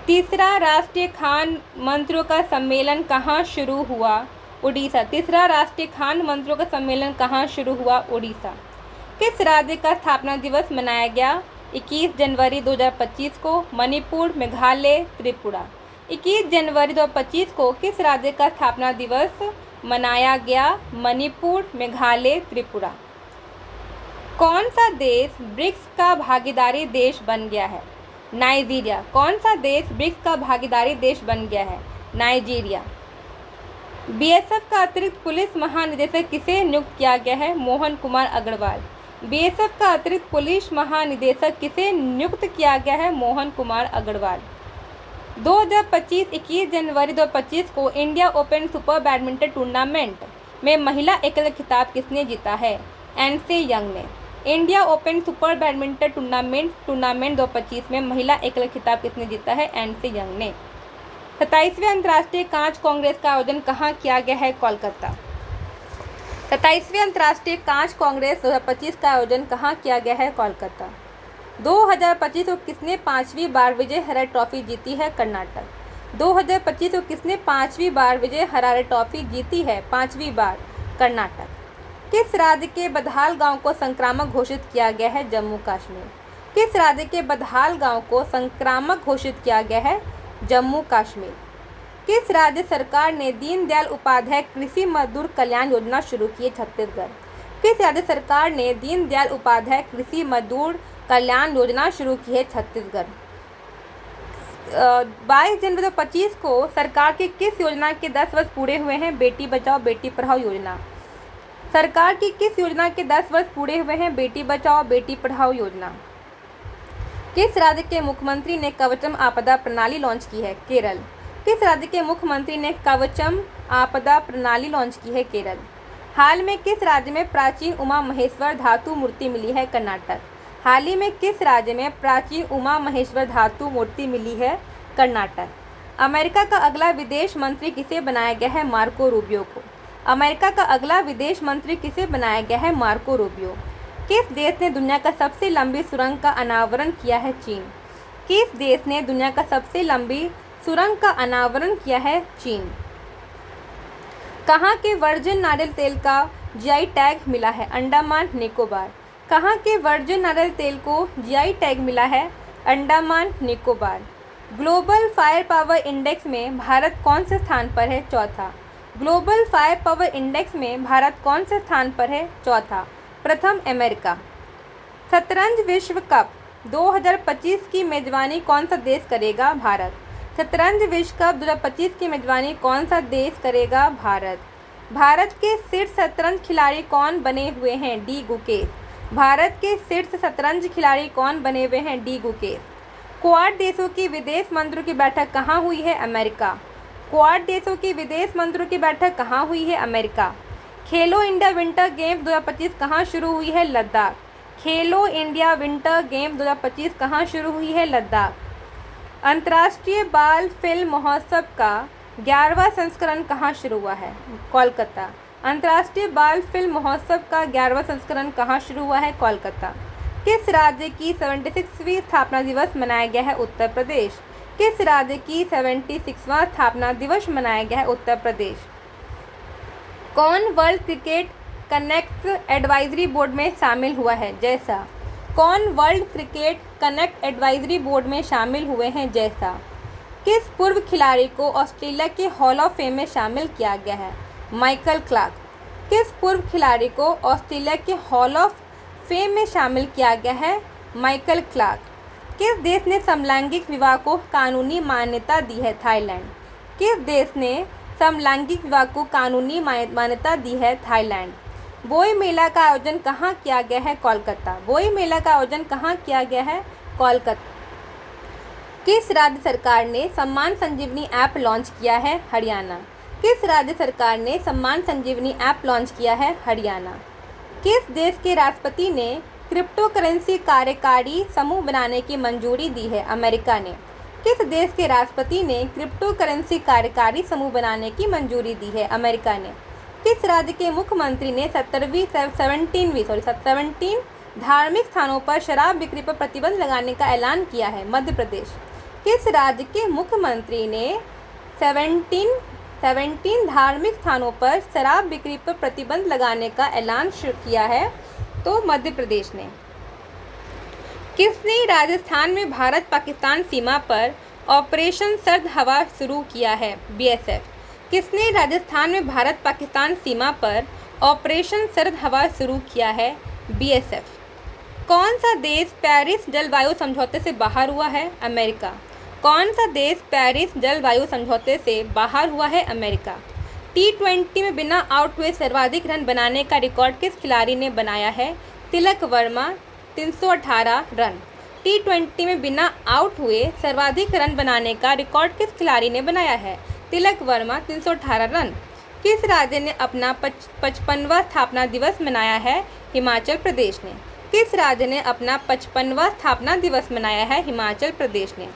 तीसरा राष्ट्रीय खान मंत्रियों का सम्मेलन कहाँ शुरू हुआ? उड़ीसा। तीसरा राष्ट्रीय खान मंत्रियों का सम्मेलन कहाँ शुरू हुआ? उड़ीसा। किस राज्य का स्थापना दिवस मनाया गया? 21 जनवरी 2025 को। मणिपुर, मेघालय, त्रिपुरा। 21 जनवरी 2025 को किस राज्य का स्थापना दिवस मनाया गया? मणिपुर, मेघालय, त्रिपुरा। कौन सा देश ब्रिक्स का भागीदारी देश बन गया है? नाइजीरिया। कौन सा देश ब्रिक्स का भागीदारी देश बन गया है? नाइजीरिया। बीएसएफ का अतिरिक्त पुलिस महानिदेशक किसे नियुक्त किया गया है? मोहन कुमार अग्रवाल। बीएसएफ का अतिरिक्त पुलिस महानिदेशक किसे नियुक्त किया गया है? मोहन कुमार अग्रवाल। 2025 21 जनवरी 2025 को India open super badminton tournament में महिला एकल खिताब किसने जीता है? एनसी यंग ने। India open super badminton tournament 2025 में महिला एकल खिताब किसने जीता है? एनसी यंग ने। 27वें अंतर्राष्ट्रीय कांच कांग्रेस का आयोजन कहाँ किया गया है? कोलकाता। 27वें अंतर्राष्ट्रीय कांच कांग्रेस 2025 का आयोजन कहाँ किया गया है? कोलकाता। 2025 को किसने 5वीं बार विजय हरारे ट्रॉफी जीती है? कर्नाटक। 2025 को किसने 5वीं बार विजय हरारे ट्रॉफी जीती है? 5वीं बार कर्नाटक। किस राज्य के बदहाल गांव को संक्रामक घोषित किया गया है? जम्मू कश्मीर। किस राज्य के बदहाल गांव को संक्रामक घोषित किया गया है? जम्मू कश्मीर। किस राज्य सरकार ने दीनदयाल उपाध्याय कृषि मजदूर कल्याण योजना शुरू की है? छत्तीसगढ़। किस राज्य सरकार ने दीनदयाल उपाध्याय कृषि मजदूर कल्याण योजना शुरू की है? छत्तीसगढ़। 22 जनवरी 2025 को सरकार की किस योजना के 10 वर्ष पूरे हुए हैं? बेटी बचाओ बेटी पढ़ाओ योजना। सरकार की किस योजना के 10 वर्ष पूरे हुए हैं? बेटी बचाओ बेटी पढ़ाओ योजना। किस राज्य के मुख्यमंत्री ने कवचम आपदा प्रणाली लॉन्च की है? केरल। किस राज्य के मुख्यमंत्री ने कवचम आपदा प्रणाली लॉन्च की है? केरल। हाल में किस राज्य में प्राचीन उमा महेश्वर धातु मूर्ति मिली है? कर्नाटक। हाल ही में किस राज्य में प्राचीन उमा महेश्वर धातु मूर्ति मिली है? कर्नाटक। अमेरिका का अगला विदेश मंत्री किसे बनाया गया है? मार्को रूबियो को। अमेरिका का अगला विदेश मंत्री किसे बनाया गया है? Marco Rubio. किस देश ने दुनिया का सबसे लंबी सुरंग का अनावरण किया है? चीन। किस देश ने दुनिया का सबसे लंबी सुरंग का अनावरण किया है? चीन। कहाँ के वर्जिन नारियल तेल का जीआई टैग मिला है? अंडमान निकोबार। कहाँ के वर्जिन नारियल तेल को जीआई टैग मिला है? Andaman Nicobar. Global fire power index में भारत कौन से स्थान पर है? चौथा। ग्लोबल फायर पावर इंडेक्स में भारत कौन से स्थान पर है? चौथा। प्रथम अमेरिका। शतरंज विश्व कप 2025 की मेजबानी कौन सा देश करेगा? भारत। शतरंज विश्व कप 2025 की मेजबानी कौन सा देश करेगा? भारत। भारत के शीर्ष शतरंज खिलाड़ी कौन बने हुए हैं? डी गुकेश। भारत के शीर्ष शतरंज खिलाड़ी कौन बने हुए हैं? डी गुकेश। क्वाड देशों की विदेश मंत्रियों की बैठक कहाँ हुई है? अमेरिका। क्वाड देशों की विदेश मंत्रियों की बैठक कहाँ हुई है? अमेरिका। खेलो इंडिया विंटर गेम्स 2025 कहाँ शुरू हुई है? लद्दाख। खेलो इंडिया विंटर गेम 2025 कहाँ शुरू हुई है? लद्दाख। अंतर्राष्ट्रीय बाल फिल्म महोत्सव का 11वां संस्करण कहाँ शुरू हुआ है? कोलकाता। अंतर्राष्ट्रीय बाल फिल्म महोत्सव का 11वां संस्करण कहाँ शुरू हुआ है? कोलकाता। किस राज्य की 76वीं स्थापना दिवस मनाया गया है? उत्तर प्रदेश। किस राज्य की 76वां स्थापना दिवस मनाया गया है? उत्तर प्रदेश। कौन world cricket connect advisory board में शामिल हुआ है? जैसा। कौन world cricket connect advisory board में शामिल हुए हैं? जैसा। किस पूर्व खिलाड़ी को ऑस्ट्रेलिया के हॉल ऑफ फेम में शामिल किया गया है? Michael Clarke. किस पूर्व खिलाड़ी को ऑस्ट्रेलिया के हॉल ऑफ फेम में शामिल किया गया है माइकल क्लार्क। किस देश ने समलैंगिक विवाह को कानूनी मान्यता दी है? थाईलैंड। किस देश ने समलैंगिक विवाह को कानूनी मान्यता दी है? थाईलैंड। बोई मेला का आयोजन कहाँ किया गया है? कोलकाता। बोई मेला का आयोजन कहाँ किया गया है? कोलकाता। किस राज्य सरकार ने सम्मान संजीवनी ऐप लॉन्च किया है? हरियाणा। किस राज्य सरकार ने सम्मान संजीवनी ऐप लॉन्च किया है? हरियाणा। किस देश के राष्ट्रपति ने क्रिप्टो करेंसी कार्यकारी समूह बनाने की मंजूरी दी है? अमेरिका ने। किस देश के राष्ट्रपति ने क्रिप्टो करेंसी कार्यकारी समूह बनाने की मंजूरी दी है? अमेरिका ने। किस राज्य के मुख्यमंत्री ने 17 धार्मिक स्थानों पर शराब बिक्री पर प्रतिबंध लगाने का ऐलान किया है? मध्य प्रदेश। किस राज्य के मुख्यमंत्री ने 17 धार्मिक स्थानों पर शराब बिक्री पर प्रतिबंध लगाने का ऐलान किया है? तो मध्य प्रदेश ने। किसने राजस्थान में भारत पाकिस्तान सीमा पर ऑपरेशन सर्द हवा शुरू किया है? बीएसएफ। किसने राजस्थान में भारत पाकिस्तान सीमा पर ऑपरेशन सर्द हवा शुरू किया है? बीएसएफ। कौन सा देश पेरिस जलवायु समझौते से बाहर हुआ है? अमेरिका। कौन सा देश पेरिस जलवायु समझौते से बाहर हुआ है? अमेरिका। T20 में बिना आउट हुए सर्वाधिक रन बनाने का रिकॉर्ड किस खिलाड़ी ने बनाया है? तिलक वर्मा 318 रन। T20 में बिना आउट हुए सर्वाधिक रन बनाने का रिकॉर्ड किस खिलाड़ी ने बनाया है? तिलक वर्मा 318 रन। किस राज्य ने अपना 55वां स्थापना दिवस मनाया है? हिमाचल प्रदेश ने। किस राज्य ने अपना 55वां स्थापना दिवस मनाया है? हिमाचल प्रदेश ने।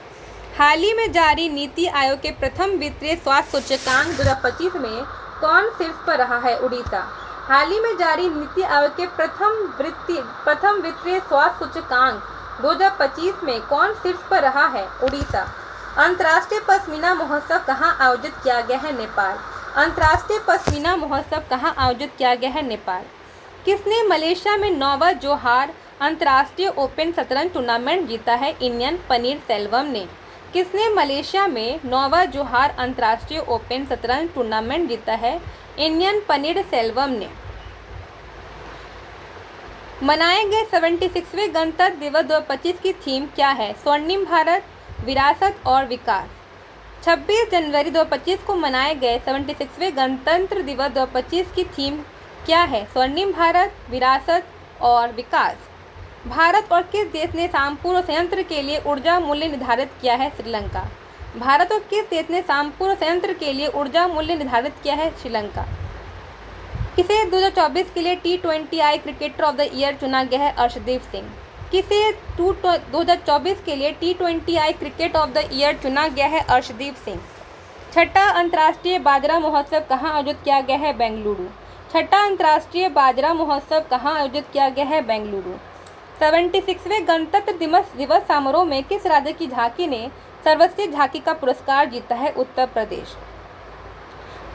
हाल ही में जारी नीति आयोग के प्रथम वित्तीय स्वास्थ्य सूचकांक 2025 में कौन शीर्ष पर रहा है? उड़ीसा। हाल ही में जारी नीति आयोग के प्रथम वित्तीय स्वास्थ्य सूचकांक 2025 में कौन शीर्ष पर रहा है? उड़ीसा। अंतर्राष्ट्रीय पश्मीना महोत्सव कहाँ आयोजित किया गया है? नेपाल। अंतर्राष्ट्रीय पश्मीना महोत्सव कहाँ आयोजित किया गया है? नेपाल। किसने मलेशिया में नौवा जोहार अंतर्राष्ट्रीय ओपन शतरंज टूर्नामेंट जीता है? इंडियन पनीर सेल्वम ने। किसने मलेशिया में नौवा जोहार अंतर्राष्ट्रीय ओपन शतरंज टूर्नामेंट जीता है? इंडियन पनीर सेल्वम ने। मनाए गए 76वें गणतंत्र दिवस 2025 की थीम क्या है? स्वर्णिम भारत, विरासत और विकास। 26 जनवरी 2025 को मनाए गए 76वें गणतंत्र दिवस 2025 की थीम क्या है? स्वर्णिम भारत, विरासत और विकास। भारत और किस देश ने सामपूर्व संयंत्र के लिए ऊर्जा मूल्य निर्धारित किया है? श्रीलंका। भारत और किस देश ने सामपूर्व संयंत्र के लिए ऊर्जा मूल्य निर्धारित किया है? श्रीलंका। किसे 2024 के लिए T20I cricketer of the year चुना गया है? अर्शदीप सिंह। किसे 2024 के लिए T20I cricket of the year चुना गया है? अर्शदीप सिंह। छठा अंतर्राष्ट्रीय बाजरा महोत्सव कहाँ आयोजित किया गया है? बेंगलुरु। छठा अंतर्राष्ट्रीय बाजरा महोत्सव कहाँ आयोजित किया गया है? बेंगलुरु। 76वें गणतंत्र दिवस समारोह में किस राज्य की झांकी ने सर्वश्रेष्ठ झांकी का पुरस्कार जीता है? उत्तर प्रदेश।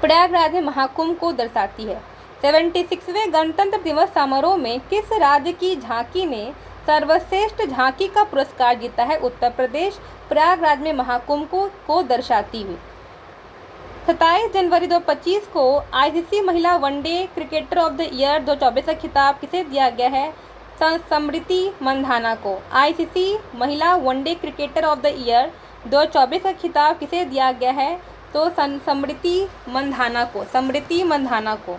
प्रयागराज में महाकुंभ को दर्शाती है। 76वें गणतंत्र दिवस समारोह में किस राज्य की झांकी ने सर्वश्रेष्ठ झांकी का पुरस्कार जीता है? उत्तर प्रदेश। प्रयागराज में महाकुंभ को दर्शाती हुई। 27 जनवरी 2025 को ICC महिला one day cricketer of the year 2024 का खिताब किसे दिया गया है? स्मृति मंधाना को। ICC महिला one day cricketer of the year 2024 का खिताब किसे दिया गया है? तो स्मृति मंधाना को। स्मृति मंधाना को।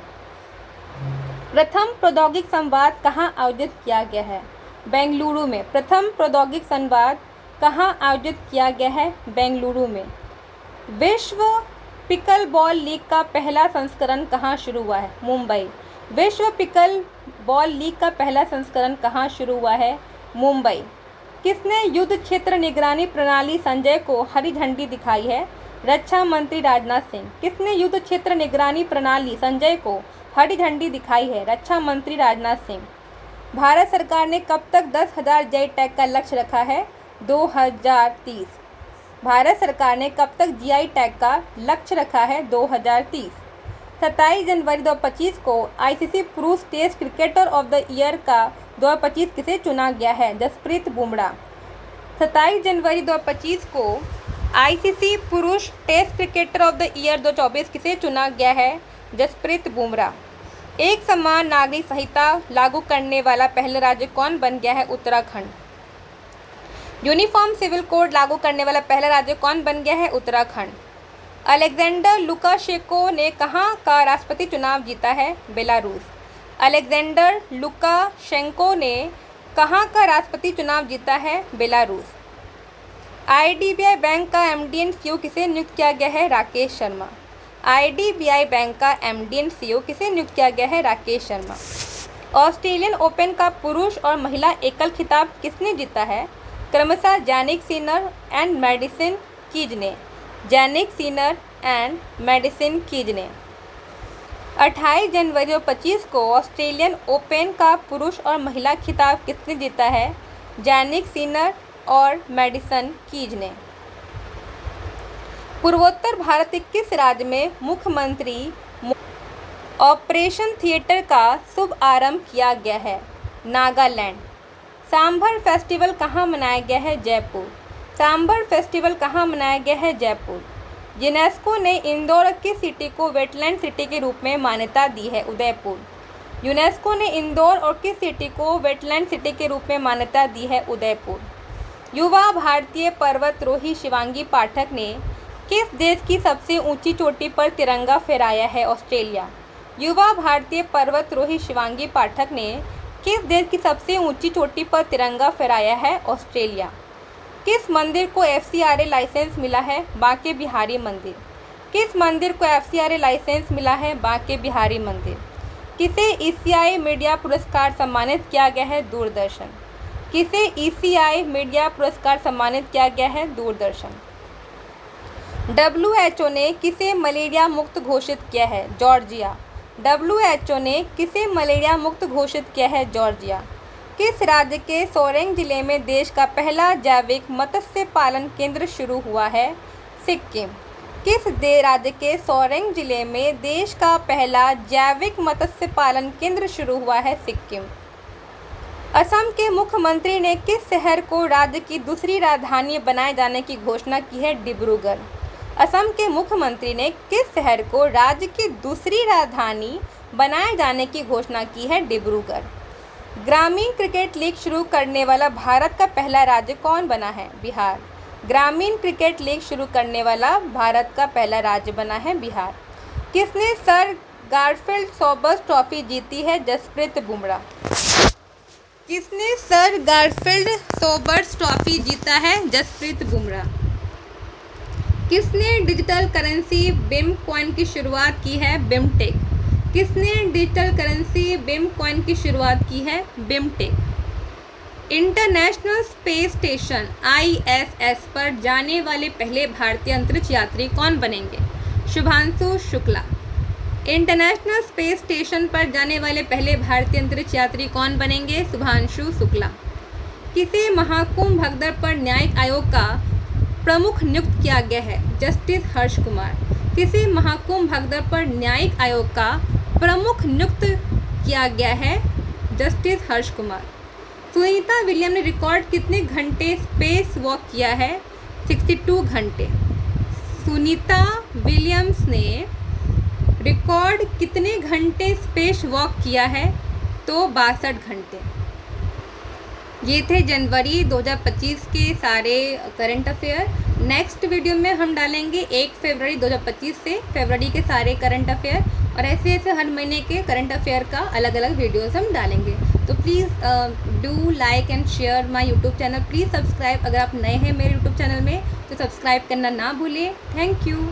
प्रथम प्रौद्योगिक संवाद कहाँ आयोजित किया गया है? बेंगलुरु में। प्रथम प्रौद्योगिक संवाद कहाँ आयोजित किया गया है? बेंगलुरु में। विश्व पिकल बॉल लीग का पहला संस्करण कहाँ शुरू हुआ है? मुंबई। विश्व पिकल बॉल लीग का पहला संस्करण कहाँ शुरू हुआ है? मुंबई। किसने युद्ध क्षेत्र निगरानी प्रणाली संजय को हरी झंडी दिखाई है? रक्षा मंत्री राजनाथ सिंह। किसने युद्ध क्षेत्र निगरानी प्रणाली संजय को हरी झंडी दिखाई है? रक्षा मंत्री राजनाथ सिंह। भारत सरकार ने कब तक 10,000 जेई टैग का लक्ष्य रखा है? 2030। भारत सरकार ने कब तक GI टैग का लक्ष्य रखा है? 2030। 27 जनवरी 2025 को ICC पुरुष test cricketer of the year का 2025 किसे चुना गया है? जसप्रीत बुमराह। 27 जनवरी 2025 को ICC पुरुष test cricketer of the year 2024 किसे चुना गया है? जसप्रीत बुमराह। एक समान नागरिक संहिता लागू करने वाला पहला राज्य कौन बन गया है? उत्तराखंड। यूनिफॉर्म सिविल कोड लागू करने वाला पहला राज्य कौन बन गया है? उत्तराखंड। अलेक्जेंडर लुकाशेंको ने कहाँ का राष्ट्रपति चुनाव जीता है? बेलारूस। अलेक्जेंडर लुकाशेंको ने कहाँ का राष्ट्रपति चुनाव जीता है? बेलारूस। IDBI बैंक का MD एंड CEO किसे नियुक्त किया गया है? राकेश शर्मा। IDBI बैंक का MD एंड CEO किसे नियुक्त किया गया है? राकेश शर्मा। ऑस्ट्रेलियन ओपन का पुरुष और महिला एकल खिताब किसने जीता है? क्रमशः Jannik Sinner and Madison Keys ने। Jannik Sinner and Madison Keys ने। 28 जनवरी 2025 को ऑस्ट्रेलियन ओपन का पुरुष और महिला खिताब किसने जीता है? जैनिक सिनर और मैडिसन कीज ने। पूर्वोत्तर भारत के किस राज्य में मुख्यमंत्री ऑपरेशन थिएटर का शुभ आरंभ किया गया है? नागालैंड। सांभर फेस्टिवल कहाँ मनाया गया है? जयपुर। सांभर फेस्टिवल कहाँ मनाया गया है? जयपुर। यूनेस्को ने इंदौर की सिटी को वेटलैंड सिटी के रूप में मान्यता दी है? उदयपुर। यूनेस्को ने इंदौर और किस सिटी को वेटलैंड सिटी के रूप में मान्यता दी है? उदयपुर। युवा भारतीय पर्वतारोही शिवांगी पाठक ने किस देश की सबसे ऊंची चोटी पर तिरंगा फहराया है? ऑस्ट्रेलिया। युवा भारतीय पर्वतारोही शिवांगी पाठक ने किस देश की सबसे ऊंची चोटी पर तिरंगा फहराया है? ऑस्ट्रेलिया। किस मंदिर को FCRA लाइसेंस मिला है? बांके बिहारी मंदिर। किस मंदिर को FCRA लाइसेंस मिला है? बांके बिहारी मंदिर। किसे ECI मीडिया पुरस्कार सम्मानित किया गया है? दूरदर्शन। किसे ECI मीडिया पुरस्कार सम्मानित किया गया है? दूरदर्शन। WHO ने किसे मलेरिया मुक्त घोषित किया है? जॉर्जिया। WHO ने किसे मलेरिया मुक्त घोषित किया है? जॉर्जिया। किस राज्य के सोरेंग जिले में देश का पहला जैविक मत्स्य पालन केंद्र शुरू हुआ है? सिक्किम। किस राज्य के सोरेंग जिले में देश का पहला जैविक मत्स्य पालन केंद्र शुरू हुआ है? सिक्किम। असम के मुख्यमंत्री ने किस शहर को राज्य की दूसरी राजधानी बनाए जाने की घोषणा की है? डिब्रूगढ़। असम के मुख्यमंत्री ने किस शहर को राज्य की दूसरी राजधानी बनाए जाने की घोषणा की है? डिब्रूगढ़। ग्रामीण क्रिकेट लीग शुरू करने वाला भारत का पहला राज्य कौन बना है? बिहार। ग्रामीण क्रिकेट लीग शुरू करने वाला भारत का पहला राज्य बना है बिहार। किसने सर गारफील्ड सोबर्स ट्रॉफी जीती है? जसप्रीत बुमराह। किसने सर गारफील्ड सोबर्स ट्रॉफी जीता है? जसप्रीत बुमराह। किसने डिजिटल करेंसी बिम कॉइन की शुरुआत की है? बिमटेक। किसने डिजिटल करेंसी बिम कॉइन की शुरुआत की है? BIMTECH. International space station ISS पर जाने वाले पहले भारतीय अंतरिक्ष यात्री कौन बनेंगे? Shubhanshu Shukla. International space station पर जाने वाले पहले भारतीय अंतरिक्ष यात्री कौन बनेंगे? शुभांशु शुक्ला। किसे महाकुंभ भगदड़ पर न्यायिक आयोग का प्रमुख नियुक्त किया गया है? जस्टिस हर्ष कुमार। किसे महाकुंभ भगदड़ पर न्यायिक आयोग का प्रमुख नियुक्त किया गया है? जस्टिस हर्ष कुमार। सुनीता विलियम ने रिकॉर्ड कितने घंटे स्पेस वॉक किया है? 62 घंटे। सुनीता विलियम्स ने रिकॉर्ड कितने घंटे स्पेस वॉक किया है? तो 62 घंटे। ये थे जनवरी 2025 के सारे करंट अफेयर। नेक्स्ट वीडियो में हम डालेंगे 1 फरवरी 2025 से फरवरी के सारे करंट अफेयर, और ऐसे ऐसे हर महीने के करंट अफेयर का अलग अलग वीडियोस हम डालेंगे। तो please do like and share my YouTube channel. Please subscribe, अगर आप नए हैं मेरे यूट्यूब चैनल में तो सब्सक्राइब करना ना भूलें। Thank you.